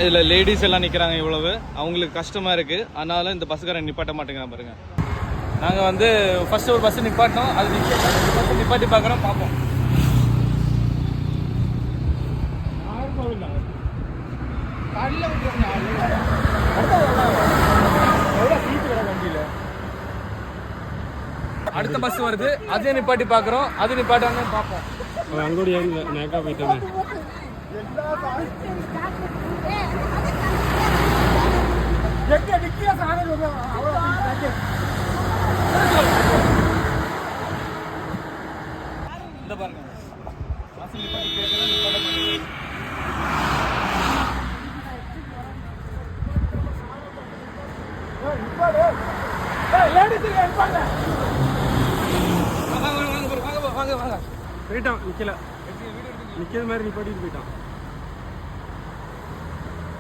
இதில் லேடிஸ் எல்லாம் நிற்கிறாங்க இவ்வளவு, அவங்களுக்கு கஷ்டமாக இருக்குது. அதனால இந்த பஸ்ஸுக்காரன் நிப்பாட்ட மாட்டேங்கிறான் பாருங்க. நாங்கள் வந்து ஃபஸ்ட்டு ஒரு பஸ்ஸு நிப்பாட்டினோம், அது பஸ்ஸு நிப்பாட்டி பார்க்குறோம், பார்ப்போம். அடுத்த பஸ் வருது, அதே நிப்பாட்டி பார்க்குறோம், அது நிப்பாட்டாங்க பார்ப்போம். அங்கோடி நேக்கா போயிட்டோமே. இந்த பாருங்க போயிட்டான், நிக்கல, நிக்கிற மாதிரி நிப்பாட்டிட்டு போயிட்டான்.